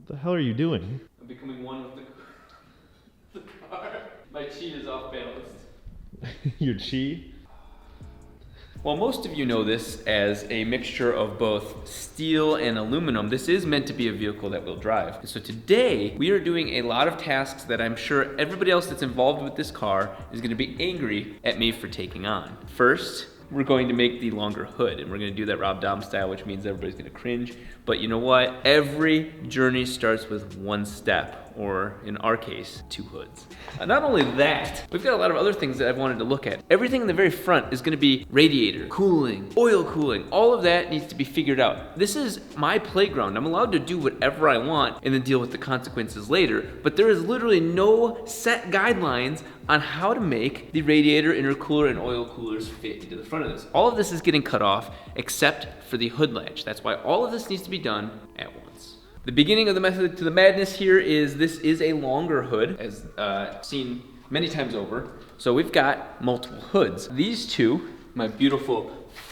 The hell are you doing? I'm becoming one with the car. My chi is off balance. Your chi? Well, most of you know this as a mixture of both steel and aluminum. This is meant to be a vehicle that will drive. And so today, we are doing a lot of tasks that I'm sure everybody else that's involved with this car is gonna be angry at me for taking on. First, we're going to make the longer hood, and we're gonna do that Rob Dahm style, which means everybody's gonna cringe. But you know what? Every journey starts with one step, or in our case, 2 hoods. Not only that, we've got a lot of other things that I've wanted to look at. Everything in the very front is gonna be radiator, cooling, oil cooling. All of that needs to be figured out. This is my playground. I'm allowed to do whatever I want and then deal with the consequences later, but there is literally no set guidelines on how to make the radiator, intercooler, and oil coolers fit into the front of this. All of this is getting cut off except for the hood latch. That's why all of this needs to be done at once. The beginning of the method to the madness here is this is a longer hood, as seen many times over. So we've got multiple hoods. These two, my beautiful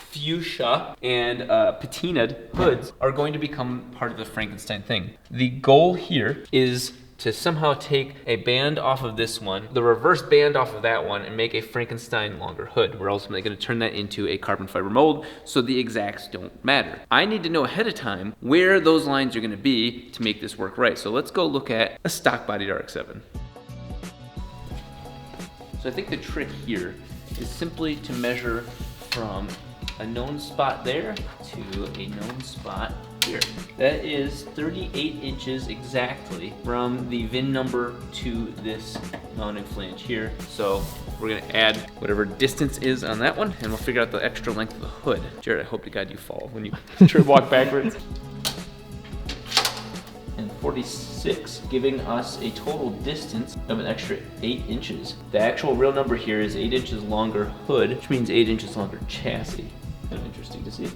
fuchsia and patinaed hoods, are going to become part of the Frankenstein thing. The goal here is to somehow take a band off of this one, the reverse band off of that one, and make a Frankenstein longer hood. We're ultimately gonna turn that into a carbon fiber mold so the exacts don't matter. I need to know ahead of time where those lines are gonna be to make this work right. So let's go look at a stock bodied RX-7. So I think the trick here is simply to measure from a known spot there to a known spot here. That is 38 inches exactly from the VIN number to this mounting flange here. So we're gonna add whatever distance is on that one, and we'll figure out the extra length of the hood. Jared, I hope to God you fall when you walk backwards. And 46, giving us a total distance of an extra 8 inches. The actual real number here is 8 inches longer hood, which means 8 inches longer chassis. Kind of interesting to see.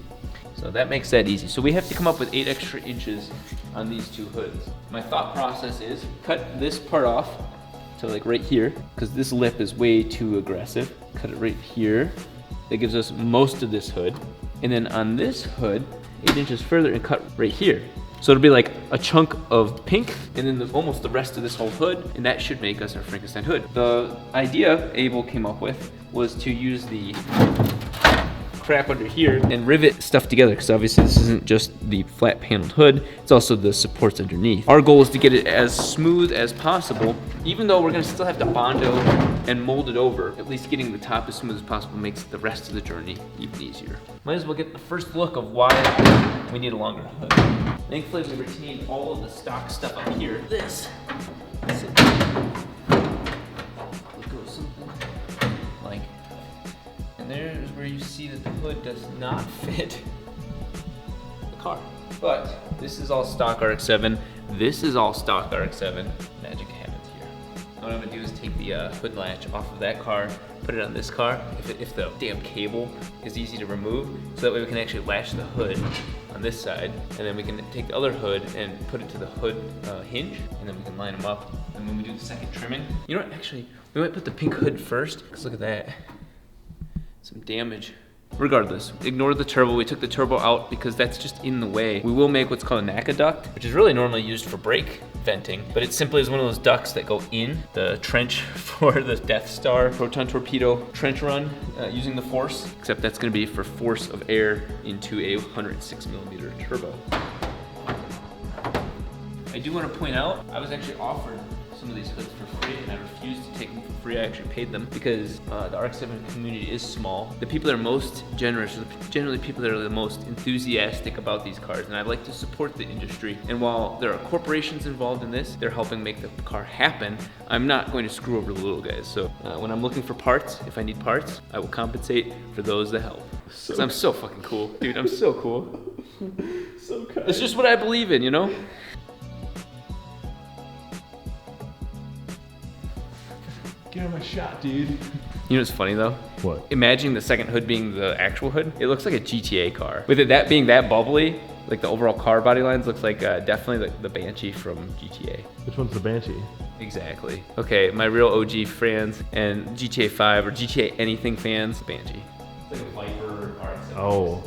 So that makes that easy. So we have to come up with 8 extra inches on these 2 hoods. My thought process is cut this part off to like right here, because this lip is way too aggressive. Cut it right here. That gives us most of this hood. And then on this hood, 8 inches further and cut right here. So it'll be like a chunk of pink and then almost the rest of this whole hood, and that should make us our Frankenstein hood. The idea Abel came up with was to use the crap under here and rivet stuff together, because obviously this isn't just the flat paneled hood, it's also the supports underneath. Our goal is to get it as smooth as possible, even though we're gonna still have to Bondo and mold it over. At least getting the top as smooth as possible makes the rest of the journey even easier. Might as well get the first look of why we need a longer hood. Thankfully we retained all of the stock stuff up here. This goes something like, and there's where you see that the hood does not fit the car. But this is all stock RX-7. This is all stock RX-7. Magic happens here. What I'm gonna do is take the hood latch off of that car, put it on this car, if the damn cable is easy to remove, so that way we can actually latch the hood on this side, and then we can take the other hood and put it to the hood hinge, and then we can line them up. And when we do the second trimming, you know what, actually, we might put the pink hood first, because look at that. Some damage. Regardless, ignore the turbo. We took the turbo out because that's just in the way. We will make what's called a NACA duct, which is really normally used for brake venting, but it simply is one of those ducts that go in the trench for the Death Star proton torpedo trench run using the force, except that's gonna be for force of air into a 106mm turbo. I do want to point out, I was actually offered some of these hoods for free, and I refused to take them for free. I actually paid them because the RX-7 community is small. The people that are most generous are generally people that are the most enthusiastic about these cars, and I like to support the industry. And while there are corporations involved in this, they're helping make the car happen. I'm not going to screw over the little guys. So when I'm looking for parts, if I need parts, I will compensate for those that help. Because I'm so fucking cool, dude. I'm so cool. So kind. It's just what I believe in, you know? Give him a shot, dude. You know what's funny though? What? Imagining the second hood being the actual hood, it looks like a GTA car. With it that being that bubbly, like the overall car body lines looks like definitely the Banshee from GTA. Which one's the Banshee? Exactly. Okay, my real OG fans and GTA 5 or GTA anything fans, Banshee. It's like a Viper parts. Oh.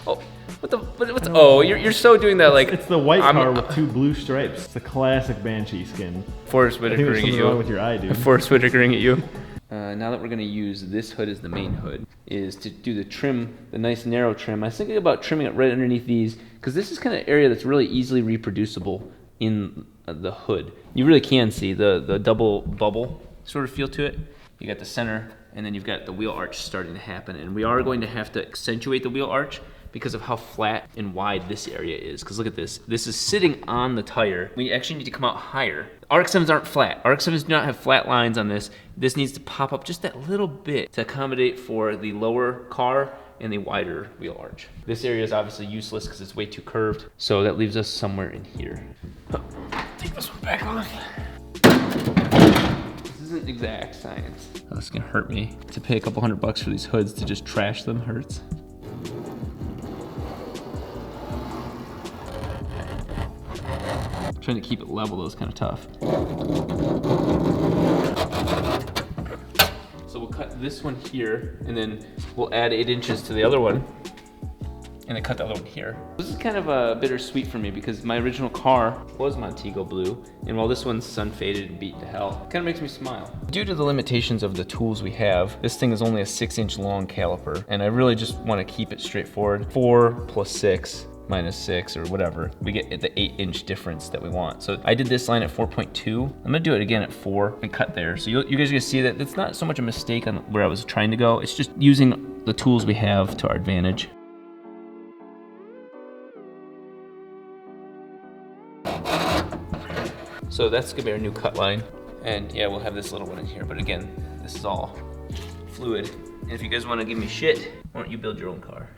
Oh, what's oh, you're so doing that like. It's the white car with 2 blue stripes. It's a classic Banshee skin. Forrest I think Whitakering there's at something you. wrong with your eye, dude. Forrest Whitakering at you. Now that we're gonna use this hood as the main hood, is to do the trim, the nice narrow trim. I was thinking about trimming it right underneath these, because this is kind of area that's really easily reproducible in the hood. You really can see the double bubble sort of feel to it. You got the center, and then you've got the wheel arch starting to happen, and we are going to have to accentuate the wheel arch because of how flat and wide this area is. Because look at this. This is sitting on the tire. We actually need to come out higher. RX-7s aren't flat. RX-7s do not have flat lines on this. This needs to pop up just that little bit to accommodate for the lower car and the wider wheel arch. This area is obviously useless because it's way too curved. So that leaves us somewhere in here. Take this one back off. This isn't exact science. Oh, this is gonna hurt me. To pay a couple $100 for these hoods to just trash them hurts. Trying to keep it level though is kind of tough. So we'll cut this one here, and then we'll add 8 inches to the other one, and then cut the other one here. This is kind of bittersweet for me because my original car was Montego blue, and while this one's sun faded and beat to hell, it kind of makes me smile. Due to the limitations of the tools we have, this thing is only a 6-inch long caliper, and I really just want to keep it straightforward. 4 plus 6 minus 6 or whatever, we get the 8-inch difference that we want. So I did this line at 4.2. I'm gonna do it again at 4 and cut there. So you guys are gonna see that it's not so much a mistake on where I was trying to go. It's just using the tools we have to our advantage. So that's gonna be our new cut line. And yeah, we'll have this little one in here. But again, this is all fluid. And if you guys wanna give me shit, why don't you build your own car?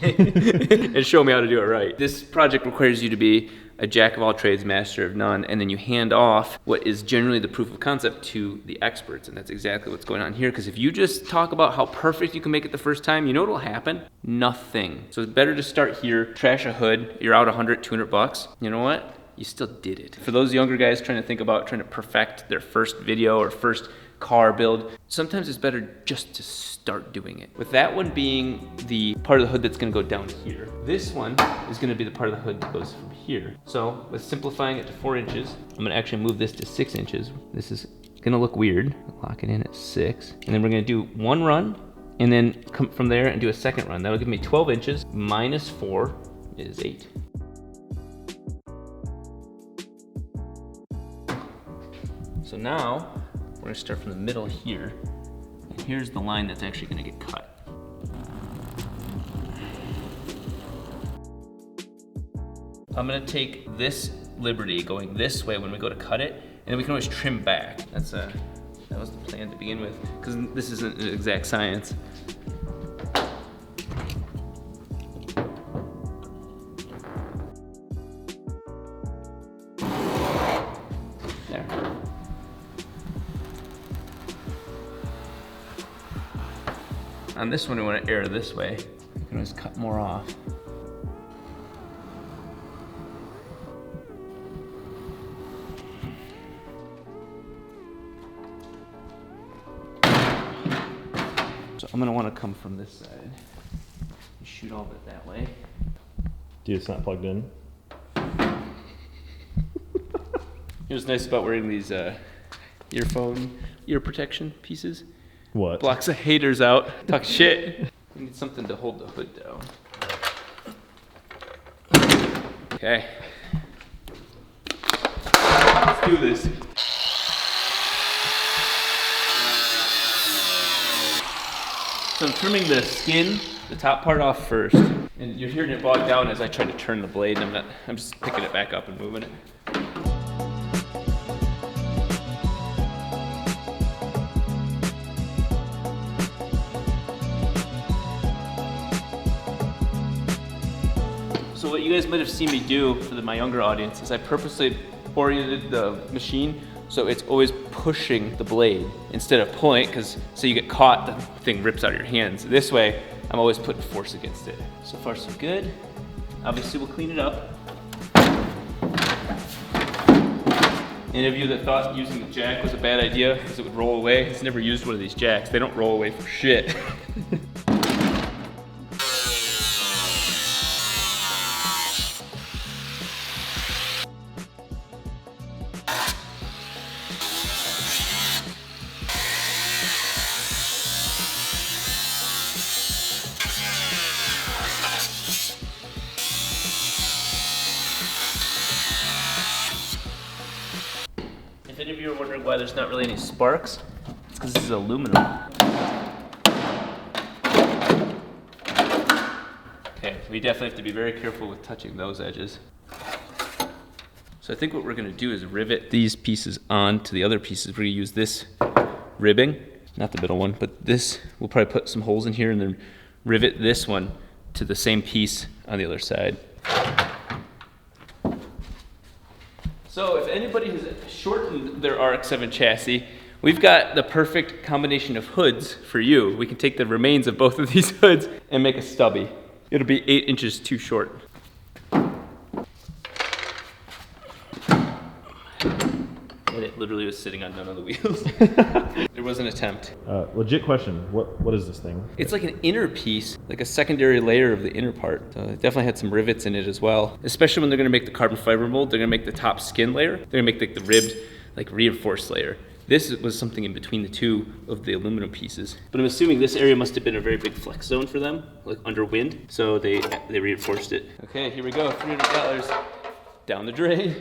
And show me how to do it right. This project requires you to be a jack of all trades, master of none, and then you hand off what is generally the proof of concept to the experts, and that's exactly what's going on here, because if you just talk about how perfect you can make it the first time, you know what will happen? Nothing. So it's better to start here, trash a hood, you're out 100, 200 bucks. You know what? You still did it. For those younger guys trying to think about trying to perfect their first video or first car build, sometimes it's better just to start doing it. With that one being the part of the hood that's gonna go down here. This one is gonna be the part of the hood that goes from here. So with simplifying it to 4 inches, I'm gonna actually move this to 6 inches. This is gonna look weird. Lock it in at 6. And then we're gonna do one run and then come from there and do a second run. That'll give me 12 inches minus 4 is 8. So now, we're gonna start from the middle here. And here's the line that's actually gonna get cut. I'm gonna take this liberty going this way when we go to cut it, and then we can always trim back. That was the plan to begin with, because this isn't an exact science. There. On this one, we want to err this way. We can always cut more off. So I'm gonna want to come from this side and shoot all of it that way. Dude, it's not plugged in. Here's what's nice about wearing these ear protection pieces. What? Blocks the haters out. Talk shit. We need something to hold the hood down. Okay. Let's do this. So I'm trimming the skin, the top part off first. And you're hearing it bog down as I try to turn the blade, and I'm just picking it back up and moving it. So what you guys might have seen me do for my younger audience is I purposely oriented the machine so it's always pushing the blade instead of pulling it, because so you get caught, the thing rips out of your hands. This way, I'm always putting force against it. So far so good. Obviously we'll clean it up. Any of you that thought using the jack was a bad idea because it would roll away, has never used one of these jacks. They don't roll away for shit. you are wondering why there's not really any sparks, it's because this is aluminum. Okay, we definitely have to be very careful with touching those edges. So I think what we're gonna do is rivet these pieces onto the other pieces. We're gonna use this ribbing, not the middle one, but this, we'll probably put some holes in here and then rivet this one to the same piece on the other side. So if anybody has shortened their RX-7 chassis, we've got the perfect combination of hoods for you. We can take the remains of both of these hoods and make a stubby. It'll be 8 inches too short. And it literally was sitting on none of the wheels. There was an attempt. Legit question. What is this thing? It's like an inner piece, like a secondary layer of the inner part. So it definitely had some rivets in it as well. Especially when they're gonna make the carbon fiber mold, they're gonna make the top skin layer. They're gonna make like the ribbed, like reinforced layer. This was something in between the two of the aluminum pieces. But I'm assuming this area must have been a very big flex zone for them, like under wind. So they reinforced it. Okay, here we go, $300 down the drain.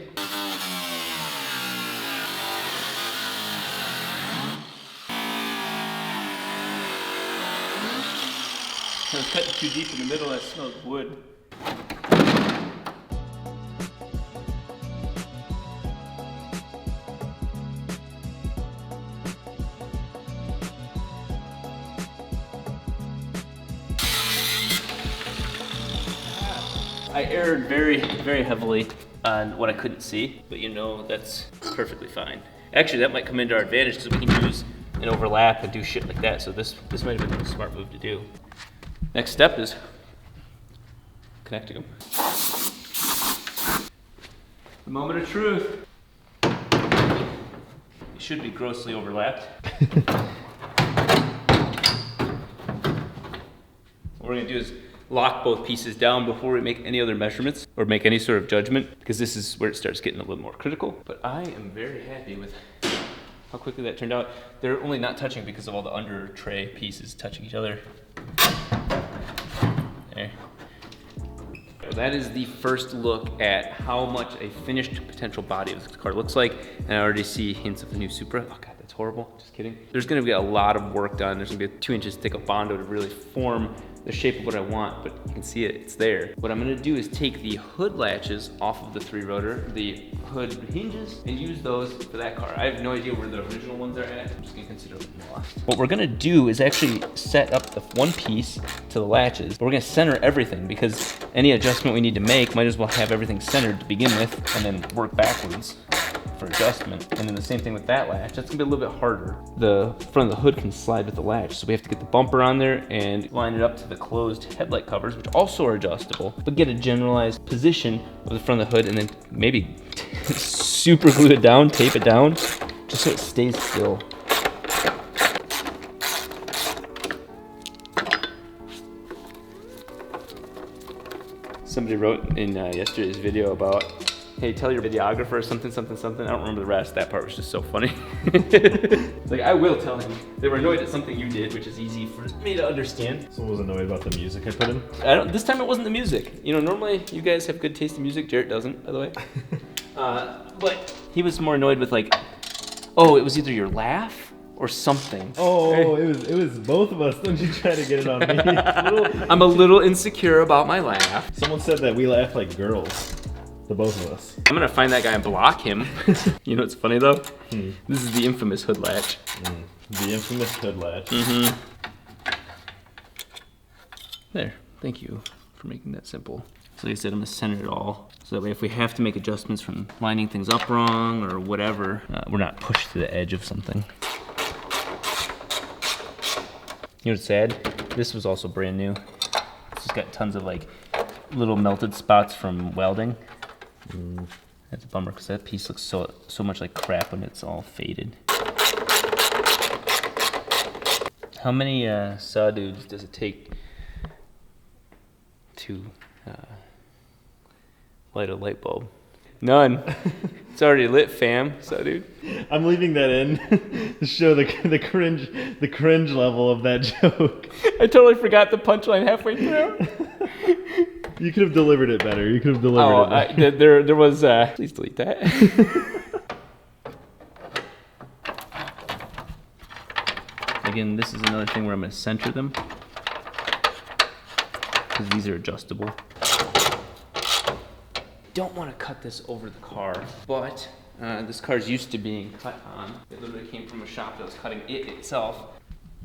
I was cutting too deep in the middle, I smelled wood. I erred very, very heavily on what I couldn't see, but you know, that's perfectly fine. Actually, that might come into our advantage because we can use an overlap and do shit like that, so this might have been a smart move to do. Next step is connecting them. The moment of truth. It should be grossly overlapped. What we're gonna do is lock both pieces down before we make any other measurements or make any sort of judgment, because this is where it starts getting a little more critical. But I am very happy with how quickly that turned out. They're only not touching because of all the under tray pieces touching each other. There. That is the first look at how much a finished potential body of this car looks like. And I already see hints of the new Supra. Oh God, that's horrible, just kidding. There's gonna be a lot of work done. There's gonna be a 2 inches thick of Bondo to really form the shape of what I want, but you can see it, it's there. What I'm gonna do is take the hood latches off of the 3-rotor, the hood hinges, and use those for that car. I have no idea where the original ones are at. I'm just gonna consider them lost. What we're gonna do is actually set up the one piece to the latches, but we're gonna center everything because any adjustment we need to make, might as well have everything centered to begin with and then work backwards for adjustment. And then the same thing with that latch. That's gonna be a little bit harder. The front of the hood can slide with the latch, so we have to get the bumper on there and line it up to the closed headlight covers, which also are adjustable, but get a generalized position of the front of the hood and then maybe super glue it down, tape it down, just so it stays still. Somebody wrote in yesterday's video about, hey, tell your videographer something, something, something. I don't remember the rest. That part was just so funny. It's like, I will tell him. They were annoyed at something you did, which is easy for me to understand. Someone was annoyed about the music I put in? This time it wasn't the music. You know, normally you guys have good taste in music. Jarrett doesn't, by the way. But he was more annoyed with like, oh, it was either your laugh or something. Oh, it was both of us. Don't you try to get it on me? I'm a little insecure about my laugh. Someone said that we laugh like girls. The both of us. I'm gonna find that guy and block him. You know what's funny though? This is the infamous hood latch. The infamous hood latch. There, thank you for making that simple. So like I said, I'm gonna center it all. So that way if we have to make adjustments from lining things up wrong or whatever, we're not pushed to the edge of something. You know what's sad? This was also brand new. It's just got tons of like little melted spots from welding. That's a bummer because that piece looks so much like crap when it's all faded. How many saw dudes does it take to light a light bulb? None. It's already lit, fam. Saw dude. I'm leaving that in to show the cringe level of that joke. I totally forgot the punchline halfway through. You could have delivered it better. You could have delivered it better. There was, please delete that. again, this is another thing where I'm going to center them, because these are adjustable. Don't want to cut this over the car, but this car is used to being cut on. It literally came from a shop that was cutting it itself.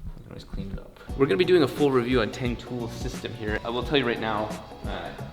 I can always clean it up. We're going to be doing a full review on Tang Tool's system here. I will tell you right now,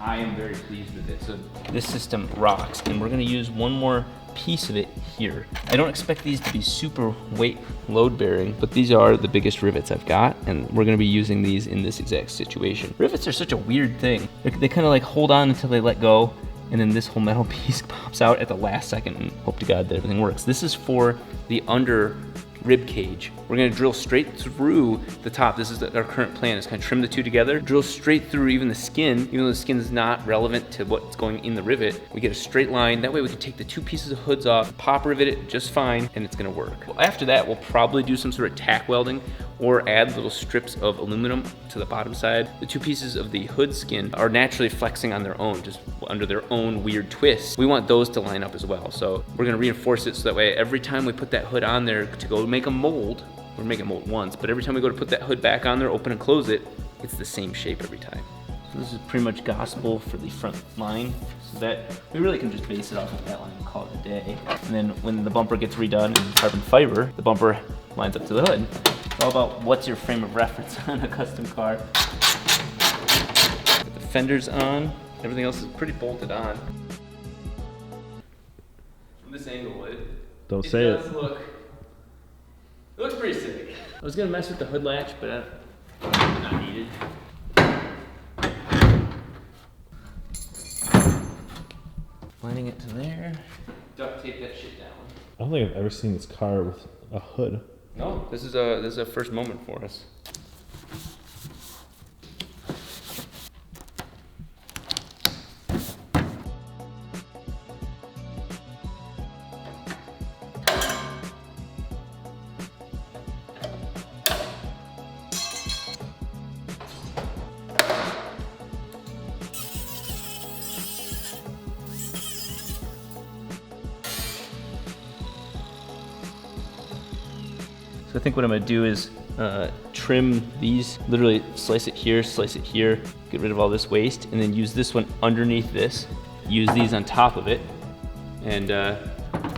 I am very pleased with it. So this system rocks, and we're going to use one more piece of it here. I don't expect these to be super weight load bearing, but these are the biggest rivets I've got, and we're going to be using these in this exact situation. Rivets are such a weird thing. They kind of like hold on until they let go, and then this whole metal piece pops out at the last second, and hope to God that everything works. This is for the under rib cage. We're gonna drill straight through the top. This is our current plan, is kind of trim the two together, drill straight through even the skin, even though the skin is not relevant to what's going in the rivet. We get a straight line. That way we can take the two pieces of hoods off, pop rivet it just fine, and it's gonna work. Well, after that, we'll probably do some sort of tack welding or add little strips of aluminum to the bottom side. The two pieces of the hood skin are naturally flexing on their own, just under their own weird twists. We want those to line up as well. So we're gonna reinforce it so that way every time we put that hood on there to go make a mold, we're making a mold once, but every time we go to put that hood back on there, open and close it, it's the same shape every time. So this is pretty much gospel for the front line, so that we really can just base it off of that line and call it a day. And then when the bumper gets redone in carbon fiber, the bumper lines up to the hood. It's all about what's your frame of reference on a custom car. Put the fenders on, everything else is pretty bolted on. From this angle, it does look pretty sick. I was gonna mess with the hood latch, but not needed. Lining it to there. Duct tape that shit down. I don't think I've ever seen this car with a hood. No, this is a first moment for us. So I think what I'm gonna do is trim these, literally slice it here, get rid of all this waste, and then use this one underneath this, use these on top of it, and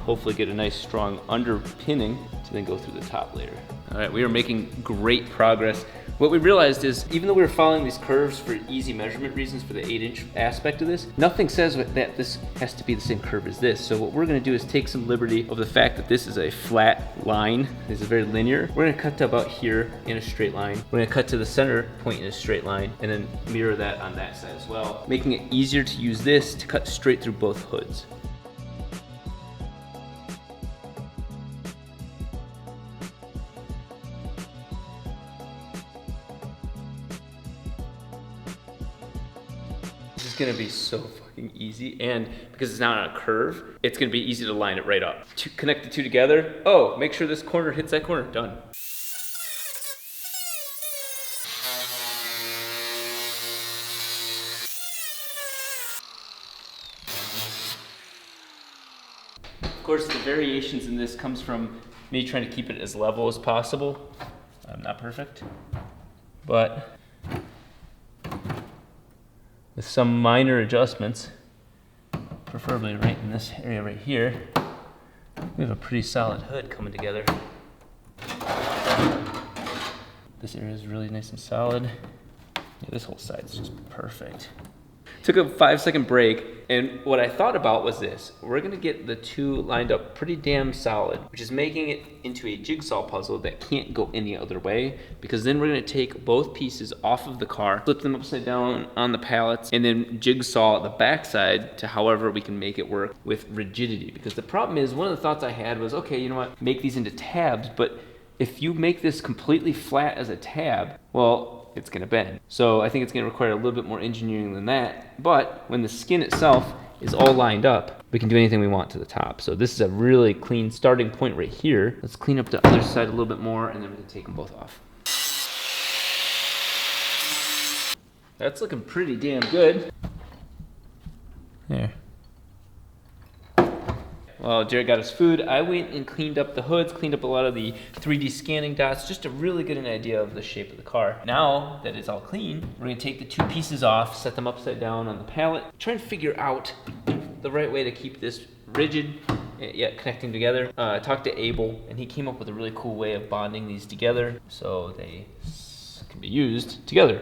hopefully get a nice strong underpinning to then go through the top later. All right, we are making great progress. What we realized is, even though we were following these curves for easy measurement reasons for the 8-inch aspect of this, nothing says that this has to be the same curve as this. So what we're gonna do is take some liberty of the fact that this is a flat line. This is very linear. We're gonna cut to about here in a straight line. We're gonna cut to the center point in a straight line, and then mirror that on that side as well, making it easier to use this to cut straight through both hoods. This is gonna be so fucking easy, and because it's not on a curve, it's gonna be easy to line it right up. To connect the two together, oh, make sure this corner hits that corner, done. Of course, the variations in this comes from me trying to keep it as level as possible. I'm not perfect, but with some minor adjustments, preferably right in this area right here, we have a pretty solid hood coming together. This area is really nice and solid. Yeah, this whole side is just perfect. Took a 5-second break, and what I thought about was this. We're gonna get the two lined up pretty damn solid, which is making it into a jigsaw puzzle that can't go any other way, because then we're gonna take both pieces off of the car, flip them upside down on the pallets, and then jigsaw the backside to however we can make it work with rigidity. Because the problem is, one of the thoughts I had was, okay, you know what, make these into tabs, but if you make this completely flat as a tab, well, it's gonna bend. So I think it's gonna require a little bit more engineering than that, but when the skin itself is all lined up, we can do anything we want to the top. So this is a really clean starting point right here. Let's clean up the other side a little bit more, and then we can take them both off. That's looking pretty damn good. There. while Jared got his food, I went and cleaned up the hoods, cleaned up a lot of the 3D scanning dots, just to really get an idea of the shape of the car. Now that it's all clean, we're gonna take the two pieces off, set them upside down on the pallet, try and figure out the right way to keep this rigid, yet connecting together. I talked to Abel, and he came up with a really cool way of bonding these together so they can be used together.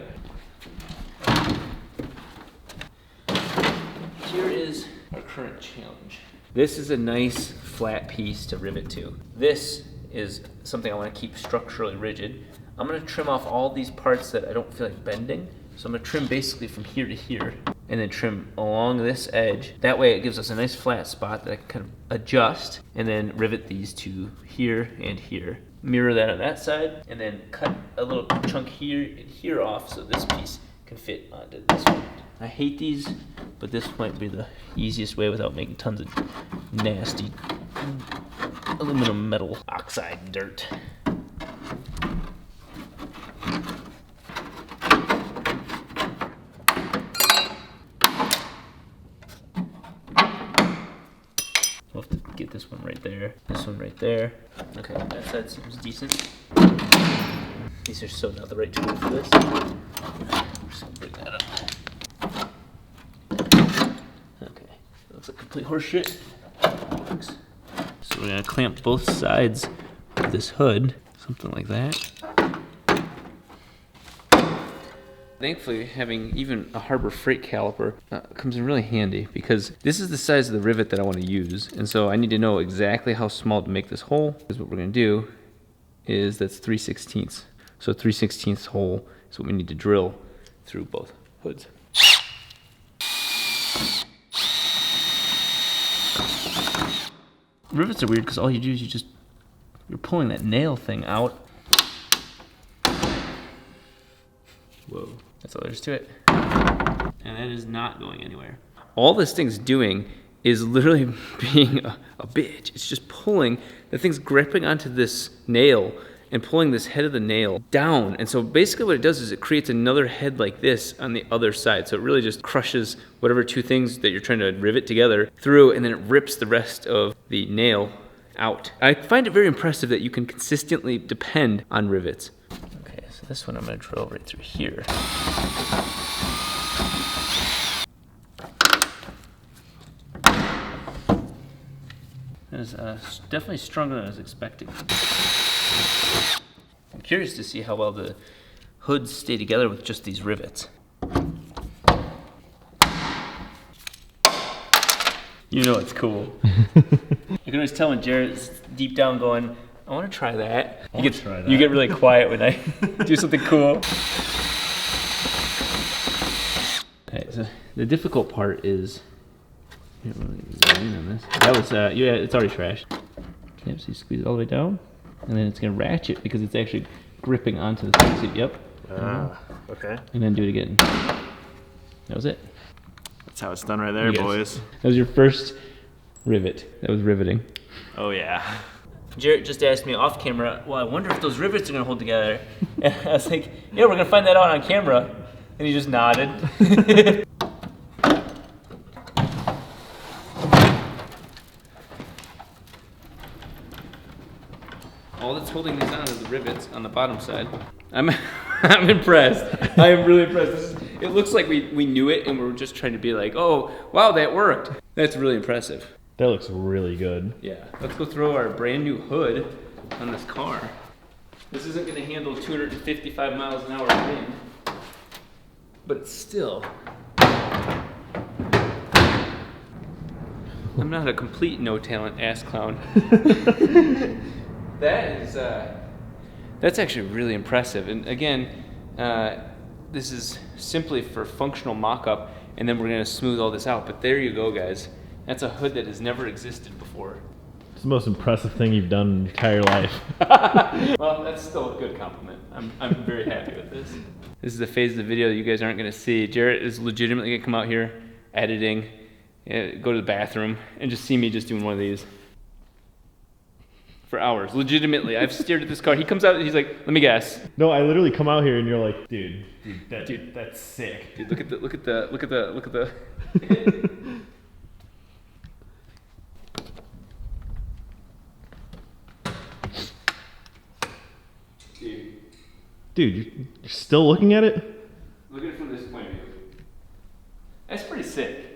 Here is our current challenge. This is a nice flat piece to rivet to. This is something I want to keep structurally rigid. I'm going to trim off all these parts that I don't feel like bending. So I'm going to trim basically from here to here and then trim along this edge. That way it gives us a nice flat spot that I can kind of adjust and then rivet these to here and here. Mirror that on that side and then cut a little chunk here and here off so this piece can fit onto this one. I hate these, but this might be the easiest way without making tons of nasty aluminum metal oxide dirt. We'll have to get this one right there, this one right there. Okay, that side seems decent. These are so not the right tool for this. I'm just gonna bring that up. Okay, looks like complete horseshit. So we're gonna clamp both sides of this hood, something like that. Thankfully, having even a Harbor Freight caliper comes in really handy because this is the size of the rivet that I want to use. And so I need to know exactly how small to make this hole. Because what we're going to do is that's 3/16. So 3/16 hole is what we need to drill through both hoods. Rivets are weird because all you do is you're pulling that nail thing out. Whoa. That's all there is to it. And that is not going anywhere. All this thing's doing is literally being a bitch. It's just pulling, the thing's gripping onto this nail and pulling this head of the nail down. And so basically what it does is it creates another head like this on the other side. So it really just crushes whatever two things that you're trying to rivet together through, and then it rips the rest of the nail out. I find it very impressive that you can consistently depend on rivets. So this one I'm going to drill right through here. That is definitely stronger than I was expecting. I'm curious to see how well the hoods stay together with just these rivets. You know it's cool. You can always tell when Jared's deep down going, I want to try that. You get really quiet when I do something cool. Okay, so the difficult part is, that was yeah, it's already trashed. Okay, so you squeeze it all the way down, and then it's gonna ratchet because it's actually gripping onto the thing. So, yep. Okay. And then do it again. That was it. That's how it's done right there, boys. That was your first rivet. That was riveting. Oh yeah. Jarrett just asked me off camera, well, I wonder if those rivets are gonna hold together. And I was like, yeah, we're gonna find that out on camera. And he just nodded. All that's holding these on is the rivets on the bottom side. I'm impressed. I am really impressed. It looks like we knew it and we were just trying to be like, oh, wow, that worked. That's really impressive. That looks really good. Yeah, let's go throw our brand new hood on this car. This isn't gonna handle 255 miles an hour wind, but still. I'm not a complete no talent ass clown. That's actually really impressive. And again, this is simply for functional mock-up, and then we're gonna smooth all this out. But there you go, guys. That's a hood that has never existed before. It's the most impressive thing you've done in your entire life. Well, that's still a good compliment. I'm very happy with this. This is the phase of the video that you guys aren't gonna see. Jarrett is legitimately gonna come out here, editing, go to the bathroom, and just see me just doing one of these. For hours, legitimately. I've stared at this car. He comes out and he's like, let me guess. No, I literally come out here and you're like, dude, that's sick. Dude, look at the. Dude, you're still looking at it? Look at it from this point of view. That's pretty sick.